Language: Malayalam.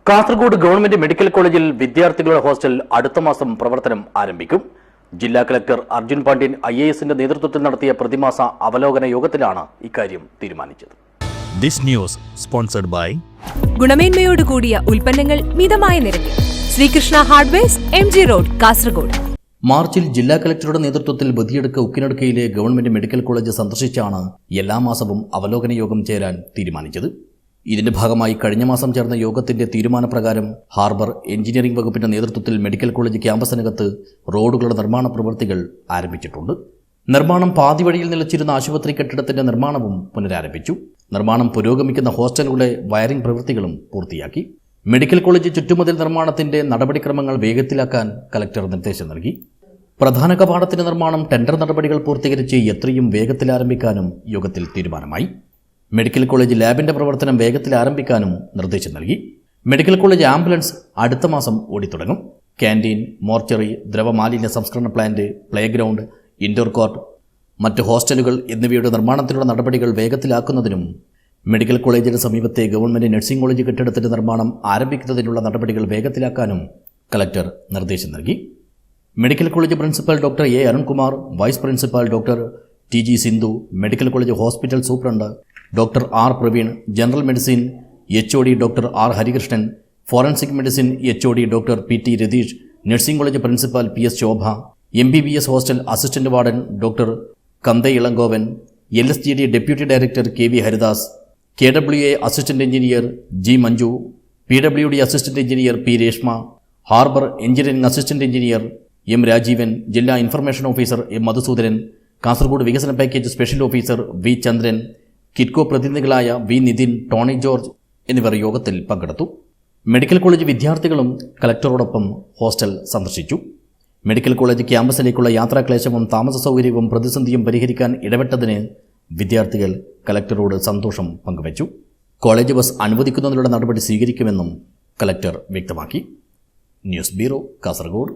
കാസർഗോഡ് ഗവൺമെന്റ് മെഡിക്കൽ കോളേജിൽ വിദ്യാർത്ഥികളുടെ ഹോസ്റ്റൽ അടുത്ത മാസം പ്രവർത്തനം ആരംഭിക്കും. ജില്ലാ കളക്ടർ അർജുൻ പാണ്ഡ്യൻ IASന്റെ നേതൃത്വത്തിൽ നടത്തിയ പ്രതിമാസ അവലോകന യോഗത്തിലാണ് ഇക്കാര്യം തീരുമാനിച്ചത്. This news sponsored by ഗുണമേന്മയോട് കൂടിയ ഉൽപ്പന്നങ്ങൾ മിതമായ നിരക്കിൽ Sreekrishna hardwares MG road Kasaragod. മാർച്ചിൽ ജില്ലാ കളക്ടറുടെ നേതൃത്വത്തിൽ ബദിയടുക്ക ഉക്കിനടുക്കയിലെ ഗവൺമെന്റ് മെഡിക്കൽ കോളേജ് സന്ദർശിച്ചാണ് എല്ലാ മാസവും അവലോകന യോഗം ചേരാൻ തീരുമാനിച്ചത്. ഇതിന്റെ ഭാഗമായി കഴിഞ്ഞ മാസം ചേർന്ന യോഗത്തിന്റെ തീരുമാനപ്രകാരം ഹാർബർ എഞ്ചിനീയറിംഗ് വകുപ്പിന്റെ നേതൃത്വത്തിൽ മെഡിക്കൽ കോളേജ് ക്യാമ്പസിനകത്ത് റോഡുകളുടെ നിർമ്മാണ പ്രവൃത്തികൾ ആരംഭിച്ചിട്ടുണ്ട്. നിർമ്മാണം പാതി വഴിയിൽ നിലച്ചിരുന്ന ആശുപത്രി കെട്ടിടത്തിന്റെ നിർമ്മാണവും പുനരാരംഭിച്ചു. നിർമ്മാണം പുരോഗമിക്കുന്ന ഹോസ്റ്റലുകളുടെ വയറിംഗ് പ്രവൃത്തികളും പൂർത്തിയാക്കി. മെഡിക്കൽ കോളേജ് ചുറ്റുമതിൽ നിർമ്മാണത്തിന്റെ നടപടിക്രമങ്ങൾ വേഗത്തിലാക്കാൻ കലക്ടർ നിർദ്ദേശം നൽകി. പ്രധാന കവാടത്തിന്റെ നിർമ്മാണം ടെൻഡർ നടപടികൾ പൂർത്തീകരിച്ച് എത്രയും വേഗത്തിൽ ആരംഭിക്കാനും യോഗത്തിൽ തീരുമാനമായി. മെഡിക്കൽ കോളേജ് ലാബിന്റെ പ്രവർത്തനം വേഗത്തിൽ ആരംഭിക്കാനും നിർദ്ദേശം നൽകി. മെഡിക്കൽ കോളേജ് ആംബുലൻസ് അടുത്ത മാസം ഓടിത്തുടങ്ങും. ക്യാൻറ്റീൻ, മോർച്ചറി, ദ്രവമാലിന്യ സംസ്കരണ പ്ലാന്റ്, പ്ലേഗ്രൗണ്ട്, ഇൻഡോർ കോർട്ട്, മറ്റ് ഹോസ്റ്റലുകൾ എന്നിവയുടെ നിർമ്മാണത്തിനുള്ള നടപടികൾ വേഗത്തിലാക്കുന്നതിനും മെഡിക്കൽ കോളേജിന് സമീപത്തെ ഗവൺമെന്റ് നഴ്സിംഗ് കോളേജ് കെട്ടിടത്തിന്റെ നിർമ്മാണം ആരംഭിക്കുന്നതിനുള്ള നടപടികൾ വേഗത്തിലാക്കാനും കലക്ടർ നിർദ്ദേശം നൽകി. Medical college principal doctor A. Arunkumar, vice principal doctor TG Sindhu, medical college hospital superintendent doctor R. Praveen, general medicine HOD doctor R. Harikrishnan, forensic medicine HOD doctor PT Ratheesh, nursing college principal PS Shobha, MBBS hostel assistant warden doctor Kanda Elangovan, LSGD deputy director KV Haridas, KWA assistant engineer G. Manju, PWD assistant engineer P. Reshma, harbour engineering assistant engineer M. Rajeevan, ജില്ലാ information officer M. Madhusudanan, Kasaragod വികസന package special officer V. Chandran, Kitco പ്രതിനിധികളായ V. നിതിൻ, ടോണി ജോർജ് എന്നിവർ യോഗത്തിൽ പങ്കെടുത്തു. മെഡിക്കൽ കോളേജ് വിദ്യാർത്ഥികളും കലക്ടറോടൊപ്പം ഹോസ്റ്റൽ സന്ദർശിച്ചു. മെഡിക്കൽ കോളേജ് ക്യാമ്പസിലേക്കുള്ള യാത്രാക്ലേശവും താമസ സൗകര്യവും പ്രതിസന്ധിയും പരിഹരിക്കാൻ ഇടപെട്ടതിന് വിദ്യാർത്ഥികൾ കലക്ടറോട് സന്തോഷം പങ്കുവച്ചു. കോളേജ് ബസ് അനുവദിക്കുന്നതിനുള്ള നടപടി സ്വീകരിക്കുമെന്നും കലക്ടർ വ്യക്തമാക്കി. News bureau, Kasaragod.